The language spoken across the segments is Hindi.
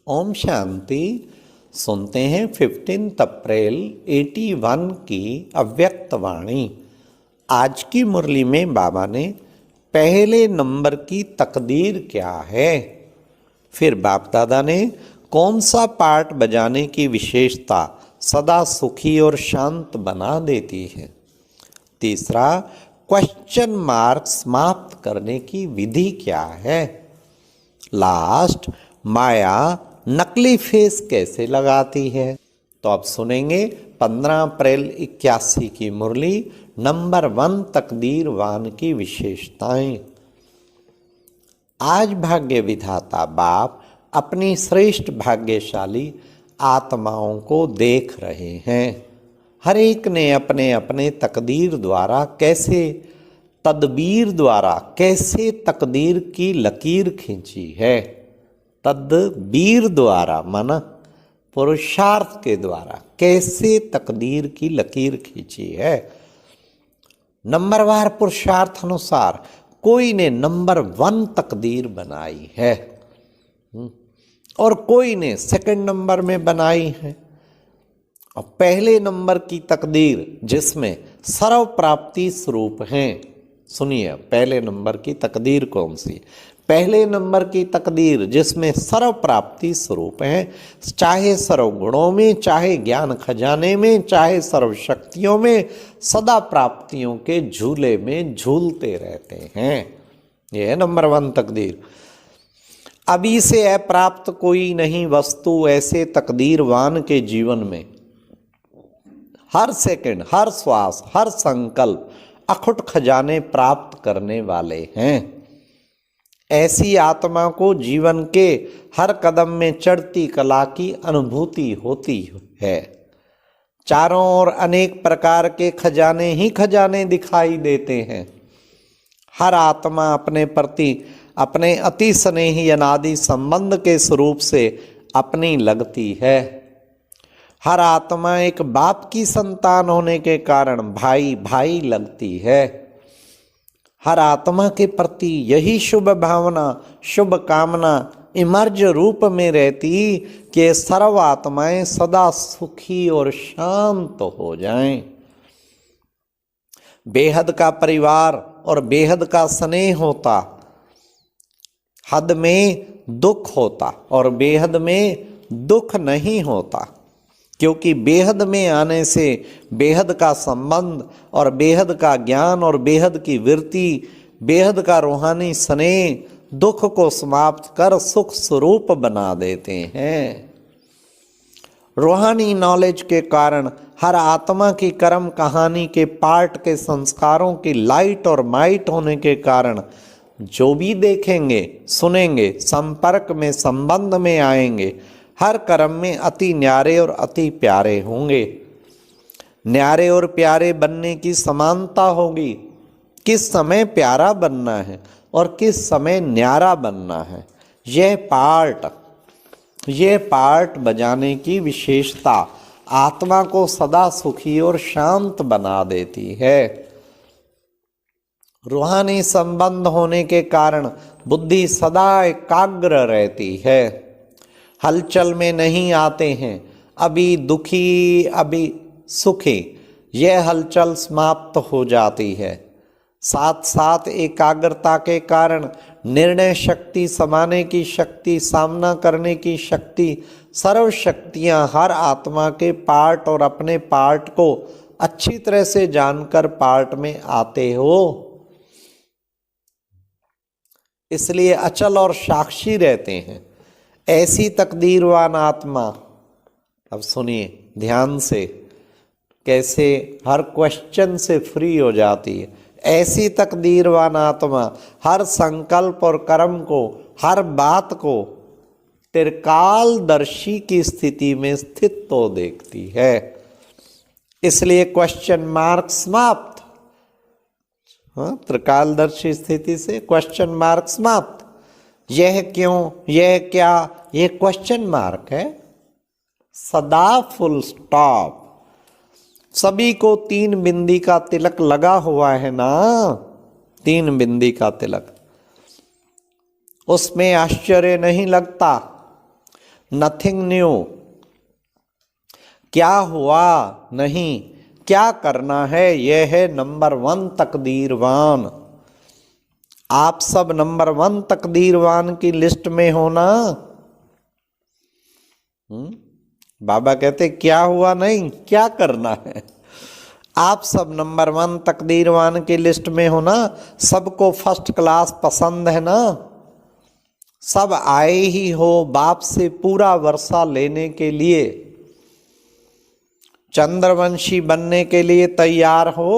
ओम शांति। सुनते हैं 15 अप्रैल 81 की अव्यक्त वाणी। आज की मुरली में बाबा ने पहले नंबर की तकदीर क्या है, फिर बाप दादा ने कौन सा पार्ट बजाने की विशेषता सदा सुखी और शांत बना देती है, तीसरा क्वेश्चन मार्क समाप्त करने की विधि क्या है, लास्ट माया नकली फेस कैसे लगाती है। तो अब सुनेंगे 15 अप्रैल 81 की मुरली नंबर 1 तकदीरवान की विशेषताएं। आज भाग्य विधाता बाप अपनी श्रेष्ठ भाग्यशाली आत्माओं को देख रहे हैं। हर एक ने अपने अपने तकदीर द्वारा कैसे तकदीर की लकीर खींची है। तदबीर द्वारा माना पुरुषार्थ के द्वारा कैसे तकदीर की लकीर खींची है। नंबरवार पुरुषार्थ अनुसार कोई ने नंबर 1 तकदीर बनाई है और कोई ने सेकंड नंबर में बनाई है। और पहले नंबर की तकदीर जिसमें सर्व प्राप्ति स्वरूप है, सुनिए पहले नंबर की तकदीर कौन सी। पहले नंबर की तकदीर जिसमें सर्व प्राप्ति स्वरूप है, चाहे सर्व गुणों में, चाहे ज्ञान खजाने में, चाहे सर्व शक्तियों में, सदा प्राप्तियों के झूले में झूलते रहते हैं। यह है नंबर 1 तकदीर। अभी से अप्राप्त कोई नहीं वस्तु ऐसे तकदीरवान के जीवन में हर सेकंड, हर श्वास, हर संकल्प अखुट खजाने प्राप्त करने वाले हैं। ऐसी आत्मा को जीवन के हर कदम में चढ़ती कला की अनुभूति होती है। चारों ओर अनेक प्रकार के खजाने ही खजाने दिखाई देते हैं। हर आत्मा अपने प्रति अपने अति स्नेही अनादि संबंध के स्वरूप से अपनी लगती है। हर आत्मा एक बाप की संतान होने के कारण भाई भाई लगती है। हर आत्मा के प्रति यही शुभ भावना, शुभ कामना इमर्ज रूप में रहती कि सर्व आत्माएं सदा सुखी और शांत हो जाएं। बेहद का परिवार और बेहद का स्नेह होता, हद में दुख होता और बेहद में दुख नहीं होता, क्योंकि बेहद में आने से बेहद का संबंध और बेहद का ज्ञान और बेहद की वृत्ति, बेहद का रूहानी स्नेह दुख को समाप्त कर सुख स्वरूप बना देते हैं। रूहानी नॉलेज के कारण हर आत्मा की कर्म कहानी के पार्ट के संस्कारों की लाइट और माइट होने के कारण जो भी देखेंगे, सुनेंगे, संपर्क में, संबंध में आएंगे, हर कर्म में अति न्यारे और अति प्यारे होंगे। न्यारे और प्यारे बनने की समानता होगी। किस समय प्यारा बनना है और किस समय न्यारा बनना है, यह पार्ट बजाने की विशेषता आत्मा को सदा सुखी और शांत बना देती है। रूहानी संबंध होने के कारण बुद्धि सदा एकाग्र रहती है, हलचल में नहीं आते हैं। अभी दुखी अभी सुखी, यह हलचल समाप्त हो जाती है। साथ साथ एकाग्रता के कारण निर्णय शक्ति, समाने की शक्ति, सामना करने की शक्ति, सर्व शक्तियां हर आत्मा के पार्ट और अपने पार्ट को अच्छी तरह से जानकर पार्ट में आते हो। इसलिए अचल और साक्षी रहते हैं। ऐसी तकदीरवान आत्मा, अब सुनिए ध्यान से, कैसे हर क्वेश्चन से फ्री हो जाती है। ऐसी तकदीरवान आत्मा हर संकल्प और कर्म को, हर बात को त्रिकालदर्शी की स्थिति में स्थित तो देखती है। इसलिए क्वेश्चन मार्क समाप्त। त्रिकालदर्शी स्थिति से क्वेश्चन मार्क समाप्त। यह क्यों, यह क्या, यह क्वेश्चन मार्क है, सदा फुल स्टॉप। सभी को 3 बिंदी का तिलक लगा हुआ है ना, 3 बिंदी का तिलक, उसमें आश्चर्य नहीं लगता। नथिंग न्यू, क्या हुआ नहीं, क्या करना है, यह है नंबर 1 तकदीरवान। आप सब नंबर 1 तकदीरवान की लिस्ट में हो ना। बाबा कहते क्या हुआ नहीं, क्या करना है। आप सब नंबर 1 तकदीरवान की लिस्ट में हो ना। सबको फर्स्ट क्लास पसंद है ना। सब आए ही हो बाप से पूरा वर्षा लेने के लिए, चंद्रवंशी बनने के लिए तैयार हो।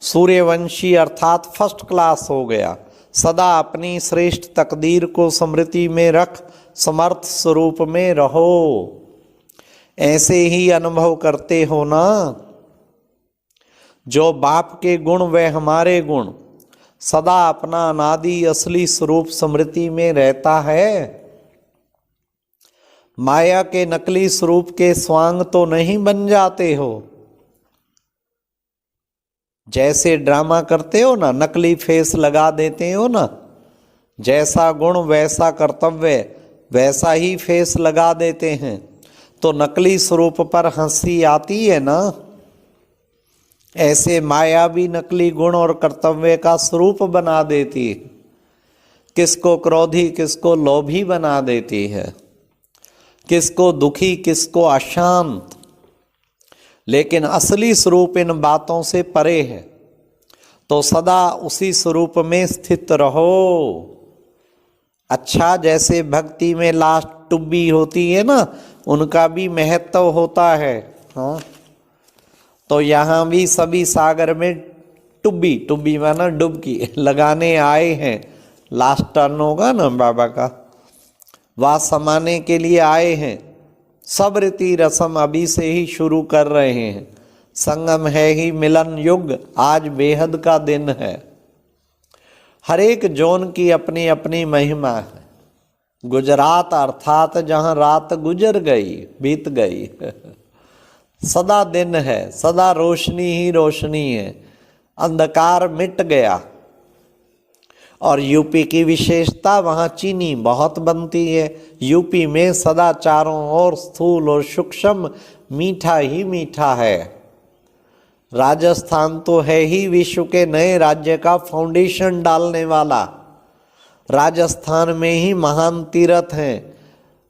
सूर्यवंशी अर्थात फर्स्ट क्लास हो गया। सदा अपनी श्रेष्ठ तकदीर को स्मृति में रख समर्थ स्वरूप में रहो। ऐसे ही अनुभव करते हो ना। जो बाप के गुण वे हमारे गुण, सदा अपना अनादि असली स्वरूप स्मृति में रहता है। माया के नकली स्वरूप के स्वांग तो नहीं बन जाते हो। जैसे ड्रामा करते हो ना, नकली फेस लगा देते हो ना, जैसा गुण वैसा कर्तव्य वैसा ही फेस लगा देते हैं, तो नकली स्वरूप पर हंसी आती है ना। ऐसे माया भी नकली गुण और कर्तव्य का स्वरूप बना देती है। किसको क्रोधी किसको लोभी बना देती है, किसको दुखी किसको अशांत। लेकिन असली स्वरूप इन बातों से परे है, तो सदा उसी स्वरूप में स्थित रहो। अच्छा, जैसे भक्ति में लास्ट टुब्बी होती है ना, उनका भी महत्व होता है। हाँ, तो यहाँ भी सभी सागर में टुब्बी, टुब्बी माना डुबकी लगाने आए हैं। लास्ट टर्न होगा ना बाबा का, वह समाने के लिए आए हैं। सब रीति रस्म अभी से ही शुरू कर रहे हैं। संगम है ही मिलन युग, आज बेहद का दिन है। हर एक जोन की अपनी अपनी महिमा है। गुजरात अर्थात जहाँ रात गुजर गई, बीत गई, सदा दिन है, सदा रोशनी ही रोशनी है, अंधकार मिट गया। और यूपी की विशेषता, वहाँ चीनी बहुत बनती है। यूपी में सदा चारों ओर स्थूल और सूक्ष्म मीठा ही मीठा है। राजस्थान तो है ही विश्व के नए राज्य का फाउंडेशन डालने वाला। राजस्थान में ही महान तीर्थ हैं।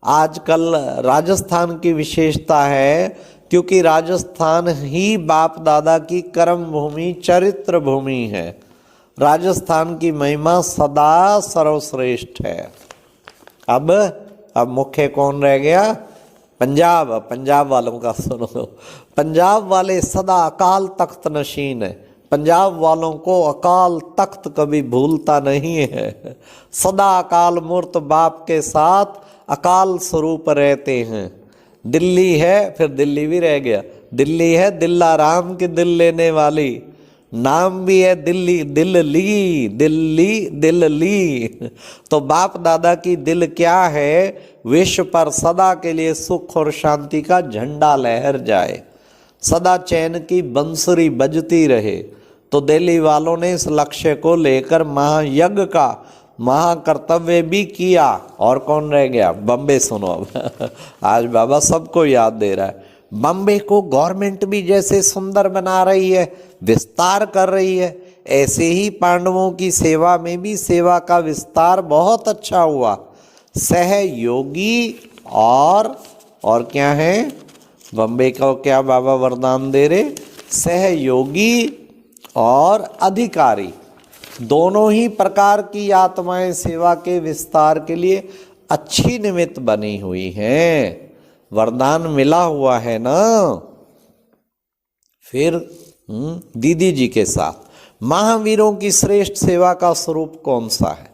आजकल राजस्थान की विशेषता है, क्योंकि राजस्थान ही बाप दादा की कर्म भूमि चरित्र भूमि है। राजस्थान की महिमा सदा सर्वश्रेष्ठ है। अब मुख्य कौन रह गया? पंजाब। पंजाब वालों का सुनो। पंजाब वाले सदा अकाल तख्त नशीन है। पंजाब वालों को अकाल तख्त कभी भूलता नहीं है। सदा अकाल मूर्त बाप के साथ अकाल स्वरूप रहते हैं। दिल्ली है, फिर दिल्ली भी रह गया। दिल्ली है दिल्लाराम की दिल लेने वाली, नाम भी है दिल्ली, दिल्ली, दिल्ली, दिल्ली। तो बाप दादा की दिल क्या है? विश्व पर सदा के लिए सुख और शांति का झंडा लहर जाए, सदा चैन की बंसुरी बजती रहे। तो दिल्ली वालों ने इस लक्ष्य को लेकर महायज्ञ का महाकर्तव्य भी किया। और कौन रह गया? बम्बे। सुनो अब आज बाबा सबको याद दे रहा है। बम्बे को गवर्नमेंट भी जैसे सुंदर बना रही है, विस्तार कर रही है, ऐसे ही पांडवों की सेवा में भी सेवा का विस्तार बहुत अच्छा हुआ। सहयोगी और क्या है? बम्बे को क्या बाबा वरदान दे रहे? सहयोगी और अधिकारी, दोनों ही प्रकार की आत्माएं सेवा के विस्तार के लिए अच्छी निमित्त बनी हुई हैं। वरदान मिला हुआ है ना। फिर दीदी जी के साथ महावीरों की श्रेष्ठ सेवा का स्वरूप कौन सा है?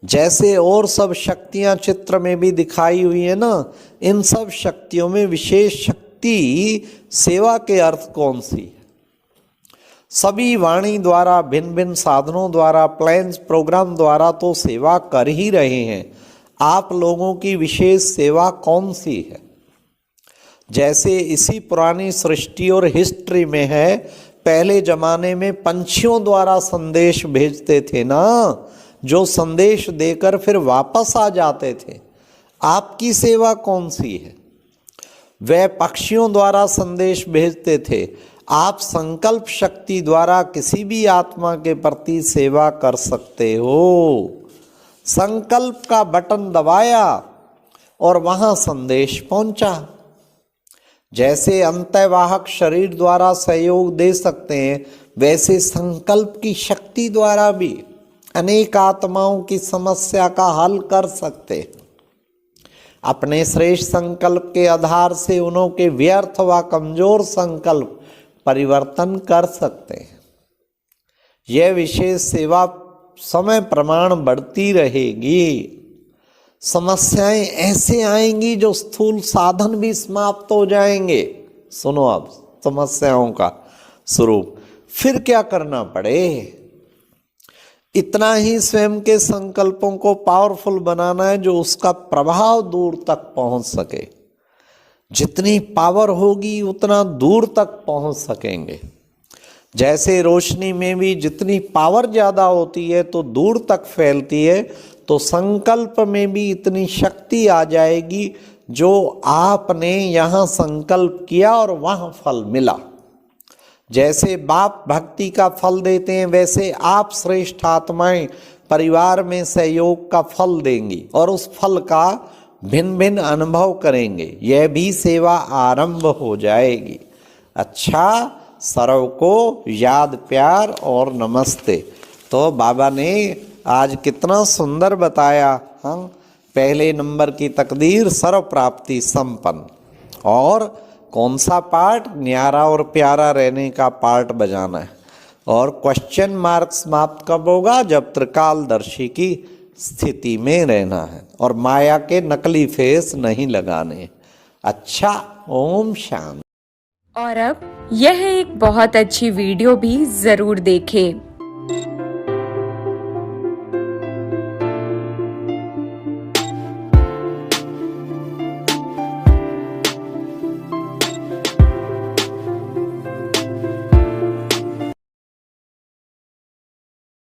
जैसे और सब शक्तियां चित्र में भी दिखाई हुई है ना, इन सब शक्तियों में विशेष शक्ति सेवा के अर्थ कौन सी है? सभी वाणी द्वारा, भिन्न भिन्न साधनों द्वारा, प्लान्स प्रोग्राम द्वारा तो सेवा कर ही रहे हैं। आप लोगों की विशेष सेवा कौन सी है? जैसे इसी पुरानी सृष्टि और हिस्ट्री में है, पहले जमाने में पंछियों द्वारा संदेश भेजते थे ना, जो संदेश देकर फिर वापस आ जाते थे। आपकी सेवा कौन सी है? वे पक्षियों द्वारा संदेश भेजते थे, आप संकल्प शक्ति द्वारा किसी भी आत्मा के प्रति सेवा कर सकते हो। संकल्प का बटन दबाया और वहां संदेश पहुंचा। जैसे अंतर्वाहक शरीर द्वारा सहयोग दे सकते हैं, वैसे संकल्प की शक्ति द्वारा भी अनेक आत्माओं की समस्या का हल कर सकते हैं। अपने श्रेष्ठ संकल्प के आधार से उनके व्यर्थ व कमजोर संकल्प परिवर्तन कर सकते हैं। यह विशेष सेवा समय प्रमाण बढ़ती रहेगी। समस्याएं ऐसे आएंगी जो स्थूल साधन भी समाप्त हो जाएंगे। सुनो अब समस्याओं का स्वरूप। फिर क्या करना पड़े? इतना ही स्वयं के संकल्पों को पावरफुल बनाना है जो उसका प्रभाव दूर तक पहुंच सके। जितनी पावर होगी उतना दूर तक पहुंच सकेंगे। जैसे रोशनी में भी जितनी पावर ज़्यादा होती है तो दूर तक फैलती है, तो संकल्प में भी इतनी शक्ति आ जाएगी जो आपने यहाँ संकल्प किया और वहाँ फल मिला। जैसे बाप भक्ति का फल देते हैं, वैसे आप श्रेष्ठ आत्माएं परिवार में सहयोग का फल देंगी और उस फल का भिन्न भिन्न अनुभव करेंगे। यह भी सेवा आरंभ हो जाएगी। अच्छा, सर्व को याद प्यार और नमस्ते। तो बाबा ने आज कितना सुंदर बताया। हाँ, पहले नंबर की तकदीर सर्व प्राप्ति संपन्न। और कौन सा पार्ट? न्यारा और प्यारा रहने का पार्ट बजाना है। और क्वेश्चन मार्क समाप्त कब होगा? जब त्रिकालदर्शी की स्थिति में रहना है और माया के नकली फेस नहीं लगाने। अच्छा, ओम शांति। और अब यह एक बहुत अच्छी वीडियो भी जरूर देखें।